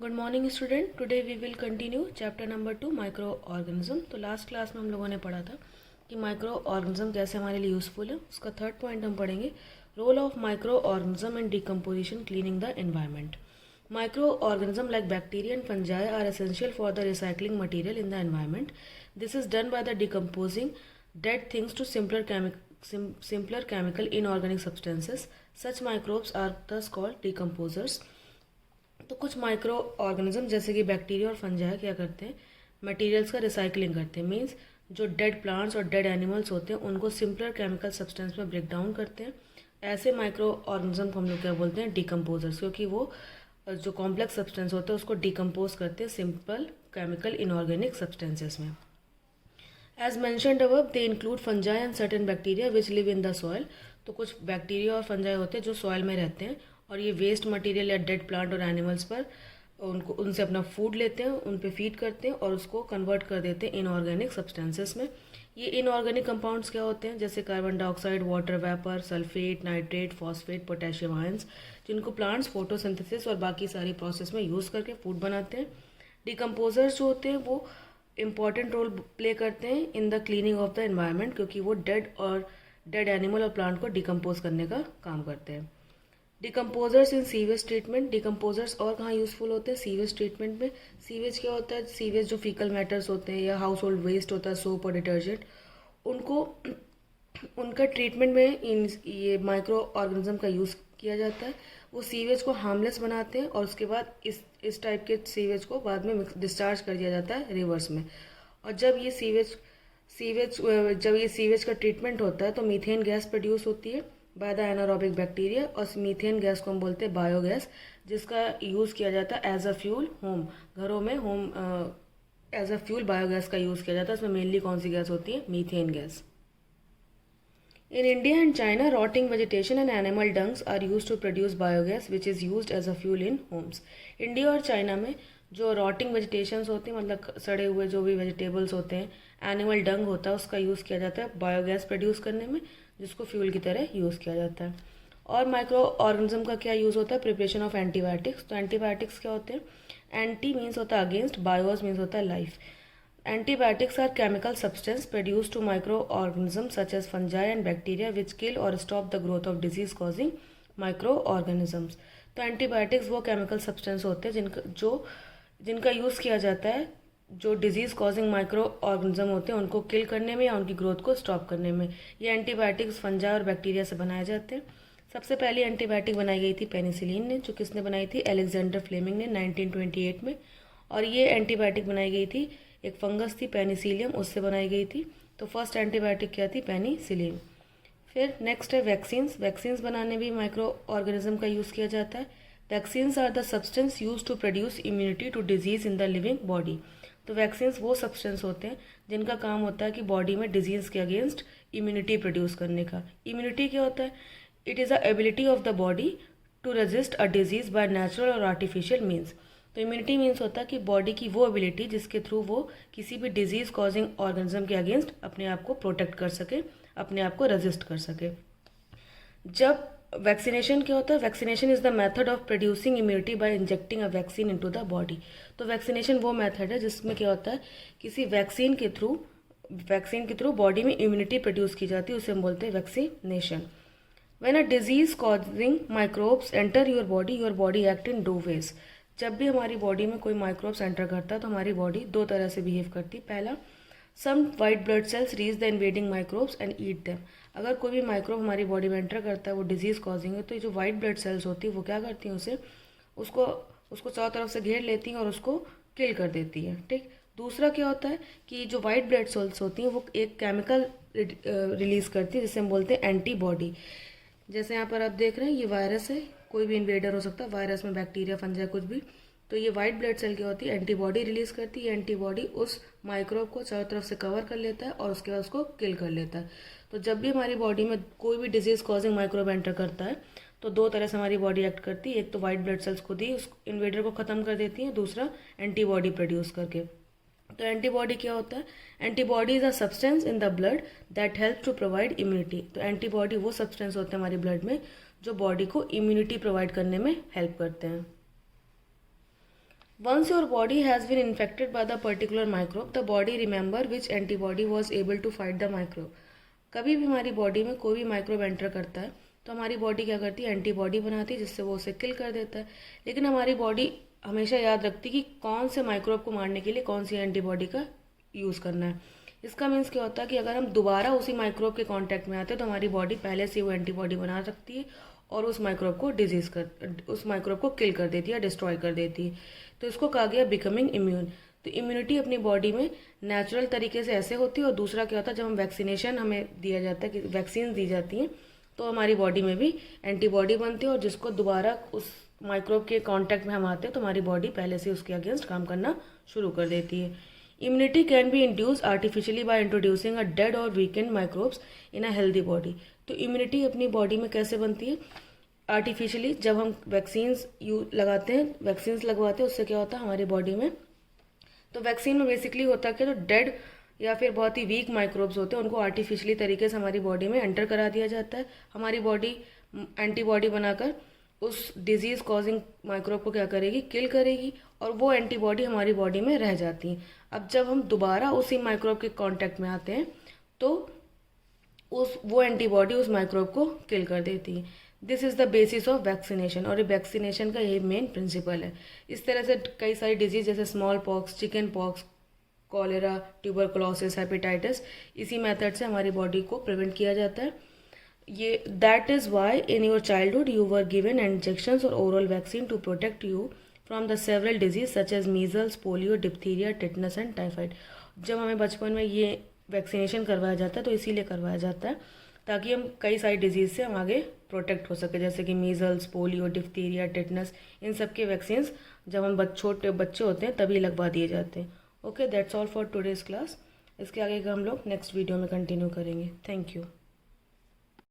Good morning student. Today we will continue chapter number 2 microorganism. तो last class में हम लोगों ने पढ़ा था कि माइक्रो ऑर्गेनिज्म कैसे हमारे लिए यूज़फुल है। उसका थर्ड पॉइंट हम पढ़ेंगे, role of microorganism in decomposition cleaning the environment. Microorganism like bacteria and fungi are essential for the recycling material in the environment. This is done by the decomposing dead things to simpler chemical inorganic substances. Such microbes are thus called decomposers. तो कुछ micro organism जैसे कि bacteria और fungi क्या करते हैं, materials का recycling करते हैं। मीन्स जो डेड प्लांट्स और डेड एनिमल्स होते हैं उनको सिंपलर केमिकल सब्सटेंस में ब्रेक डाउन करते हैं। ऐसे माइक्रो ऑर्गेनिज्म को हम लोग क्या बोलते हैं, डिकम्पोजर्स, क्योंकि वो जो कॉम्प्लेक्स सब्सटेंस होते हैं उसको डिकम्पोज करते हैं सिंपल केमिकल इनऑर्गेनिक सब्सटेंसेस में। As mentioned above they include fungi and certain bacteria which live in the soil. तो कुछ बैक्टीरिया और फंजाई होते हैं जो सॉइल में रहते हैं और ये वेस्ट मटेरियल या डेड प्लांट और एनिमल्स पर उनसे अपना फूड लेते हैं, उन पे फीड करते हैं और उसको कन्वर्ट कर देते हैं इनऑर्गेनिक सब्सटेंसेस में। ये इनऑर्गेनिक कंपाउंड्स क्या होते हैं, जैसे carbon dioxide, water vapour, sulphate, nitrate, phosphate, potassium ions, जिनको प्लांट्स फोटोसिंथेसिस और बाकी सारी प्रोसेस में यूज़ करके फूड बनाते हैं। डिकम्पोजर्स जो होते हैं वो इम्पॉर्टेंट रोल प्ले करते हैं in the cleaning of the environment, क्योंकि वो डेड एनिमल और प्लांट को डिकम्पोज करने का काम करते हैं। डिकम्पोजर्स इन सीवेज ट्रीटमेंट। डिकम्पोजर्स और कहाँ यूज़फुल होते हैं, सीवेज ट्रीटमेंट में। सीवेज क्या होता है, सीवेज जो फीकल मैटर्स होते हैं या हाउस होल्ड वेस्ट होता है, सोप और डिटर्जेंट, उनको उनका ट्रीटमेंट में ये माइक्रो ऑर्गेनिज्म का यूज़ किया जाता है। वो सीवेज को हार्मलेस बनाते हैं और उसके बाद इस टाइप के सीवेज को बाद में डिस्चार्ज कर दिया जाता है रिवर्स में। और जब ये सीवेज का ट्रीटमेंट होता है तो मीथेन गैस प्रोड्यूस होती है बाय द एनारोबिक बैक्टीरिया, और मीथेन गैस को हम बोलते हैं बायोगैस, जिसका यूज़ किया जाता है एज अ फ्यूल होम, घरों में एज अ फ्यूल बायोगैस का यूज़ किया जाता है। इसमें मेनली कौन सी गैस होती है, methane gas. In India and China, rotting vegetation and animal dungs are used to produce biogas, which is used as a fuel in homes. India और China में जो रॉटिंग वेजिटेशंस होती हैं, मतलब सड़े हुए जो भी वेजिटेबल्स होते हैं, एनिमल डंग होता है, उसका यूज़ किया जाता है बायोगैस प्रोड्यूस करने में, जिसको फ्यूल की तरह यूज़ किया जाता है। और माइक्रो ऑर्गेनिज्म का क्या यूज़ होता है, प्रिपरेशन ऑफ एंटीबायोटिक्स। तो एंटीबायोटिक्स क्या होते हैं, एंटी मीन्स होता है अगेंस्ट, बायोस मीन्स होता है life. Antibiotics are chemical substance produced to microorganisms such as fungi and bacteria which kill or stop the growth of disease causing microorganisms. तो antibiotics वो केमिकल सब्सटेंस होते हैं जिनका use किया जाता है जो डिजीज़ कॉजिंग माइक्रो ऑर्गेनिज्म होते हैं उनको किल करने में या उनकी ग्रोथ को स्टॉप करने में। ये एंटीबायोटिक्स फंजा और बैक्टीरिया से बनाए जाते हैं। सबसे पहली एंटीबायोटिक बनाई गई थी पेनिसिलिन ने, जो किसने बनाई थी, अलेक्जेंडर फ्लेमिंग ने 1928 में। और ये एंटीबायोटिक बनाई गई थी, एक फंगस थी पेनिसिलियम, उससे बनाई गई थी। तो फर्स्ट एंटीबायोटिक क्या थी, पेनिसिलिन। फिर नेक्स्ट है वैक्सीन्स। वैक्सीन्स बनाने भी माइक्रो ऑर्गेनिज्म का यूज़ किया जाता है। Vaccines are the substance use to produce immunity to disease in the living body. तो वैक्सीन्स वो सब्सटेंस होते हैं जिनका काम होता है कि बॉडी में डिजीज़ के अगेंस्ट इम्यूनिटी प्रोड्यूस करने का। इम्यूनिटी क्या होता है, it is a ability of the body to resist a disease by natural और आर्टिफिशियल मीन्स। तो इम्यूनिटी मीन्स होता है कि बॉडी की वो एबिलिटी जिसके थ्रू वो किसी भी डिजीज़ कॉजिंग ऑर्गेनिज्म के अगेंस्ट अपने आप को प्रोटेक्ट कर सके, अपने आप को रेजिस्ट कर सके। जब वैक्सीनेशन क्या होता है, vaccination is the method of producing immunity bye injecting a vaccine into the body. तो वैक्सीनेशन वो मेथड है जिसमें क्या होता है, किसी वैक्सीन के थ्रू बॉडी में इम्यूनिटी प्रोड्यूस की जाती है, उसे हम बोलते हैं vaccination. When a disease causing microbes enter your body act in two ways. जब भी हमारी बॉडी में कोई माइक्रोब्स एंटर करता है तो हमारी बॉडी दो तरह से बिहेव करती है। पहला, some white blood cells reach the invading microbes and eat them. अगर कोई भी माइक्रोब हमारी बॉडी में एंटर करता है, वो डिजीज़ कॉजिंग है, तो ये जो वाइट ब्लड सेल्स होती है वो क्या करती हैं, उसको चारों तरफ से घेर लेती हैं और उसको किल कर देती है। ठीक। दूसरा क्या होता है कि जो वाइट ब्लड सेल्स होती हैं वो एक केमिकल रिलीज़ करती है जिसे हम बोलते हैं एंटीबॉडी। जैसे यहाँ पर आप देख रहे हैं, ये वायरस है, कोई भी इन्वेडर हो सकता है, वायरस में बैक्टीरिया, फंजा, कुछ भी। तो ये वाइट ब्लड सेल क्या होती है, एंटीबॉडी रिलीज करती है। एंटीबॉडी उस माइक्रोब को चारों तरफ से कवर कर लेता है और उसके बाद उसको किल कर लेता है। तो जब भी हमारी बॉडी में कोई भी डिजीज कॉजिंग माइक्रोब एंटर करता है तो दो तरह से हमारी बॉडी एक्ट करती है। एक तो वाइट ब्लड सेल्स खुद ही उस इन्वेडर को ख़त्म कर देती है, दूसरा एंटीबॉडी प्रोड्यूस करके। तो एंटीबॉडी क्या होता है, antibody is a substance in the blood that help to provide immunity. तो एंटीबॉडी वो सब्सटेंस होते हैं हमारे ब्लड में जो बॉडी को इम्यूनिटी प्रोवाइड करने में हेल्प करते हैं। Once your body has been infected by the particular microbe, the body remember which antibody was able to fight the microbe. कभी भी हमारी बॉडी में कोई भी माइक्रोब एंटर करता है तो हमारी बॉडी क्या करती है, एंटीबॉडी बनाती है जिससे वो उसे किल कर देता है। लेकिन हमारी बॉडी हमेशा याद रखती है कि कौन से माइक्रोब को मारने के लिए कौन सी एंटीबॉडी का यूज़ करना है। इसका मीन्स क्या होता है कि अगर हम दोबारा उसी माइक्रोब के कांटेक्ट में आते हैं तो हमारी बॉडी पहले से वो एंटीबॉडी बना रखती है और उस माइक्रोब को किल कर देती है, डिस्ट्रॉय कर देती है। तो इसको कहा गया बिकमिंग इम्यून। तो इम्यूनिटी अपनी बॉडी में नेचुरल तरीके से ऐसे होती है। और दूसरा क्या होता है, जब हम वैक्सीनेशन हमें दिया जाता है कि वैक्सीन दी जाती हैं तो हमारी बॉडी में भी एंटीबॉडी बनती है और जिसको दोबारा उस माइक्रोब के कांटेक्ट में हम आते हैं तो हमारी बॉडी पहले से उसके अगेंस्ट काम करना शुरू कर देती है। Immunity can be induce artificially by introducing a dead और weakened microbes in a healthy body. तो इम्यूनिटी अपनी बॉडी में कैसे बनती है, आर्टिफिशियली। जब हम वैक्सीन्स लगवाते हैं उससे क्या होता है हमारी बॉडी में, तो वैक्सीन में बेसिकली होता है कि जो डेड या फिर बहुत ही वीक माइक्रोब्स होते हैं उनको आर्टिफिशियली तरीके से हमारी बॉडी में एंटर करा दिया जाता है। हमारी बॉडी एंटीबॉडी बनाकर उस डिजीज़ कॉजिंग माइक्रोब को क्या करेगी, किल करेगी और वो एंटीबॉडी हमारी बॉडी में रह जाती है। अब जब हम दोबारा उसी माइक्रोब के कांटेक्ट में आते हैं तो वो एंटीबॉडी उस माइक्रोब को किल कर देती है। This is the basis of vaccination और ये वैक्सीनेशन का यही मेन प्रिंसिपल है। इस तरह से कई सारी डिजीज जैसे smallpox, chickenpox, cholera, tuberculosis, hepatitis इसी मेथड से हमारी बॉडी को प्रिवेंट किया जाता है। ये that is why in your childhood you were given injections और oral vaccine to protect you from the several disease such as measles, polio, diphtheria, tetanus and typhoid. जब हमें बचपन में ये वैक्सीनेशन करवाया जाता है तो इसीलिए करवाया जाता है ताकि हम कई सारी डिजीज़ से हम आगे प्रोटेक्ट हो सके, जैसे कि मीजल्स, पोलियो, डिप्थीरिया, टिटनस, इन सब के वैक्सीन्स जब हम छोटे बच्चे होते हैं तभी लगवा दिए जाते हैं। Okay, that's all for today's class. इसके आगे का हम लोग नेक्स्ट वीडियो में कंटिन्यू करेंगे। Thank you.